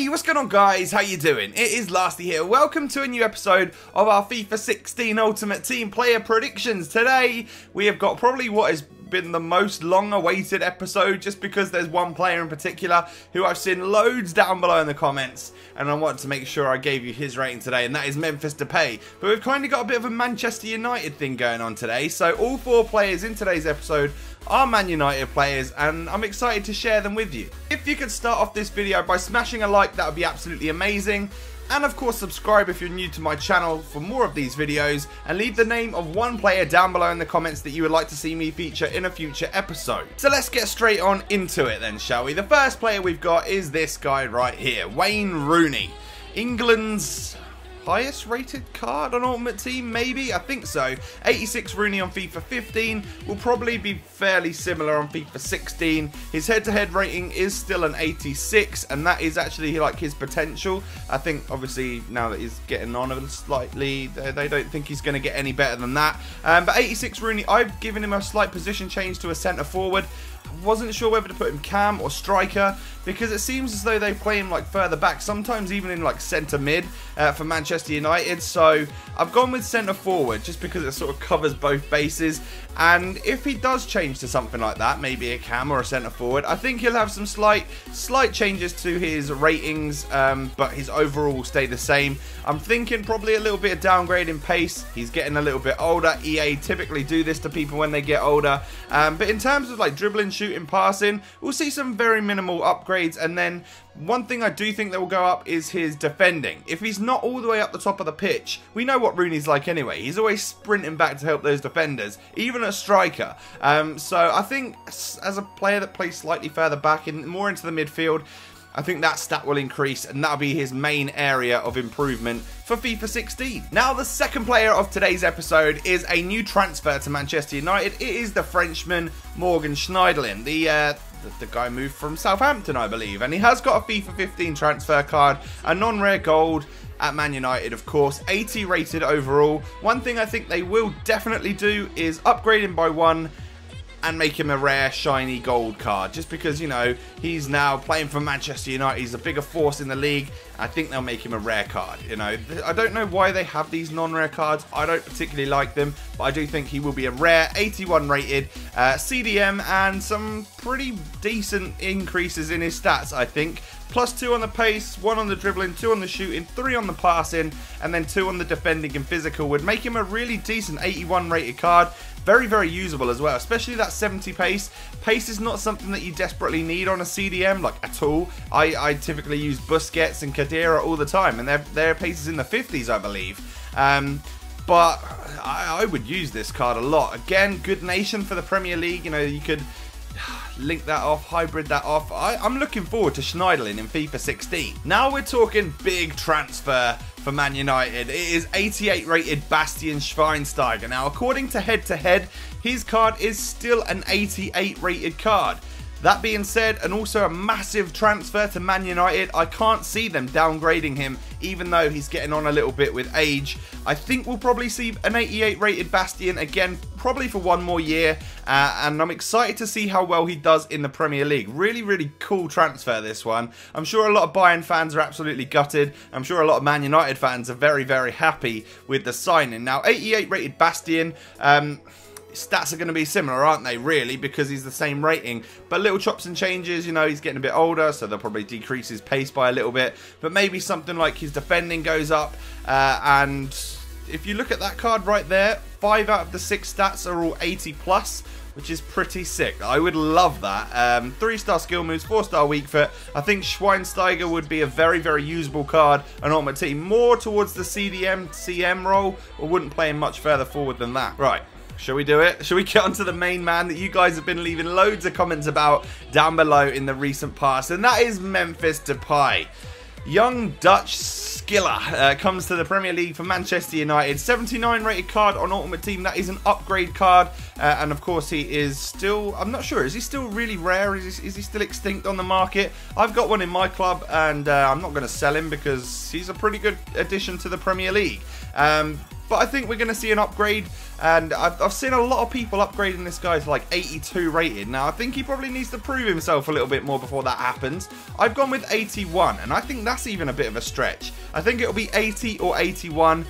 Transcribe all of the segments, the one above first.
Hey, what's going on guys? How you doing? It is Lasty here. Welcome to a new episode of our FIFA 16 Ultimate Team Player Predictions. Today, we have got probably what has been the most long-awaited episode, just because there's one player in particular who I've seen loads down below in the comments, and I wanted to make sure I gave you his rating today, and that is Memphis Depay. But we've kind of got a bit of a Manchester United thing going on today, so all four players in today's episode are Man United players, and I'm excited to share them with you. If you could start off this video by smashing a like, that would be absolutely amazing. And of course subscribe if you're new to my channel for more of these videos, and leave the name of one player down below in the comments that you would like to see me feature in a future episode. So let's get straight on into it then, shall we? The first player we've got is this guy right here, Wayne Rooney. England's highest rated card on Ultimate Team, maybe? I think so. 86 Rooney on FIFA 15, will probably be fairly similar on FIFA 16. His head-to-head rating is still an 86, and that is actually like his potential. I think obviously now that he's getting on a slightly, they don't think he's going to get any better than that. But 86 Rooney, I've given him a slight position change to a centre forward. Wasn't sure whether to put him cam or striker, because it seems as though they play him like further back, sometimes even in like centre mid for Manchester United. So I've gone with centre forward just because it sort of covers both bases. And if he does change to something like that, maybe a cam or a centre forward, I think he'll have some slight changes to his ratings, but his overall will stay the same. I'm thinking probably a little bit of downgrade in pace. He's getting a little bit older. EA typically do this to people when they get older. But in terms of like dribbling, shooting, passing, we'll see some very minimal upgrades. And then one thing I do think that will go up is his defending. If he's not all the way up the top of the pitch, we know what Rooney's like anyway. He's always sprinting back to help those defenders, even a striker. So I think as a player that plays slightly further back and more into the midfield, I think that stat will increase, and that'll be his main area of improvement for FIFA 16. Now, the second player of today's episode is a new transfer to Manchester United. It is the Frenchman Morgan Schneiderlin. The guy moved from Southampton, I believe, and he has got a FIFA 15 transfer card, a non-rare gold at Man United, of course, 80 rated overall. One thing I think they will definitely do is upgrade him by one and make him a rare shiny gold card, just because, you know, he's now playing for Manchester United. He's a bigger force in the league. I think they'll make him a rare card. You know, I don't know why they have these non-rare cards. I don't particularly like them, but I do think he will be a rare, 81 rated CDM, and some pretty decent increases in his stats, I think. +2 on the pace, 1 on the dribbling, 2 on the shooting, 3 on the passing, and then 2 on the defending and physical would make him a really decent 81 rated card. Very, very usable as well, especially that 70 pace. Pace is not something that you desperately need on a CDM, like, at all. I typically use Busquets and Kasger all the time, and their pace is in the 50s, I believe. But I would use this card a lot. Again, good nation for the Premier League. You know, you could link that off, hybrid that off. I'm looking forward to Schneiderlin in FIFA 16. Now we're talking big transfer for Man United. It is 88 rated Bastian Schweinsteiger. Now, according to head-to-head, his card is still an 88 rated card. That being said, and also a massive transfer to Man United, I can't see them downgrading him, even though he's getting on a little bit with age. I think we'll probably see an 88 rated Bastian again, probably for one more year, and I'm excited to see how well he does in the Premier League. Really, really cool transfer, this one. I'm sure a lot of Bayern fans are absolutely gutted. I'm sure a lot of Man United fans are very, very happy with the signing. Now, 88 rated Bastian, stats are going to be similar, aren't they, really, because he's the same rating, but little chops and changes. You know, he's getting a bit older, so they'll probably decrease his pace by a little bit, but maybe something like his defending goes up. And if you look at that card right there, 5 out of the 6 stats are all 80 plus, which is pretty sick. I would love that. 3-star skill moves, 4-star weak foot. I think Schweinsteiger would be a very, very usable card on Ultimate Team, more towards the CDM, CM role, or wouldn't play him much further forward than that. Right. Shall we do it? Shall we get on to the main man that you guys have been leaving loads of comments about down below in the recent past, and that is Memphis Depay. Young Dutch skiller comes to the Premier League for Manchester United. 79 rated card on Ultimate Team. That is an upgrade card, and of course he is still, I'm not sure, is he still really rare? Is he still extinct on the market? I've got one in my club, and I'm not going to sell him because he's a pretty good addition to the Premier League. But I think we're going to see an upgrade, and I've seen a lot of people upgrading this guy to like 82 rated. Now, I think he probably needs to prove himself a little bit more before that happens. I've gone with 81, and I think that's even a bit of a stretch. I think it'll be 80 or 81.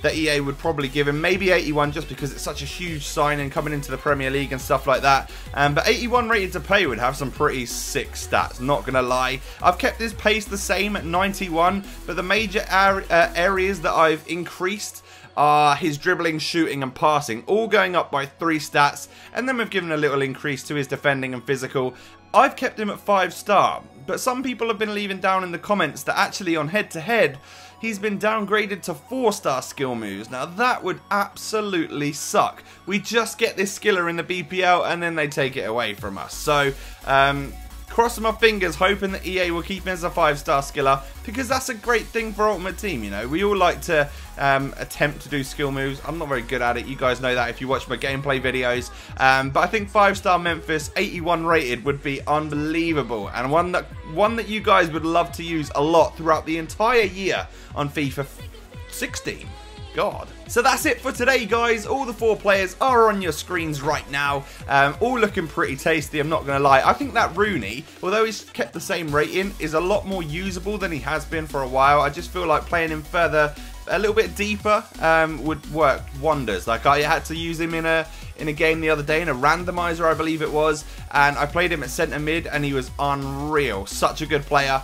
That EA would probably give him, maybe 81 just because it's such a huge signing coming into the Premier League and stuff like that. But 81 rated Depay would have some pretty sick stats, not gonna lie. I've kept his pace the same at 91, but the major areas that I've increased are his dribbling, shooting and passing, all going up by 3 stats, and then we've given a little increase to his defending and physical. I've kept him at 5-star, but some people have been leaving down in the comments that actually on head-to-head, he's been downgraded to 4-star skill moves. Now that would absolutely suck. We just get this skiller in the BPL and then they take it away from us. So, crossing my fingers, hoping that EA will keep him as a 5-star skiller, because that's a great thing for Ultimate Team, you know. We all like to attempt to do skill moves. I'm not very good at it. You guys know that if you watch my gameplay videos. But I think 5-star Memphis, 81 rated, would be unbelievable, and one that you guys would love to use a lot throughout the entire year on FIFA 16. God. So that's it for today, guys. All the 4 players are on your screens right now, all looking pretty tasty, I'm not going to lie. I think that Rooney, although he's kept the same rating, is a lot more usable than he has been for a while. I just feel like playing him further, a little bit deeper, would work wonders. Like, I had to use him in a game the other day, in a randomizer I believe it was, and I played him at centre mid and he was unreal. Such a good player.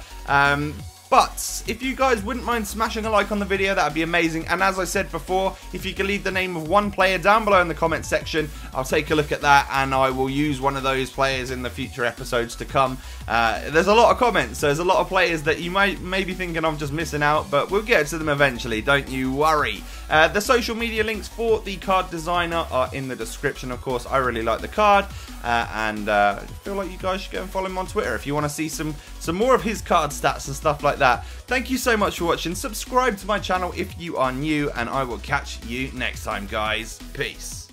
But if you guys wouldn't mind smashing a like on the video, that would be amazing. And as I said before, if you could leave the name of one player down below in the comment section, I'll take a look at that and I will use one of those players in the future episodes to come. There's a lot of comments, so there's a lot of players that you may be thinking I'm just missing out, but we'll get to them eventually, don't you worry. The social media links for the card designer are in the description, of course. I really like the card, and I feel like you guys should go and follow him on Twitter if you want to see some more of his card stats and stuff like that. Thank you so much for watching. Subscribe to my channel if you are new, and I will catch you next time, guys. Peace.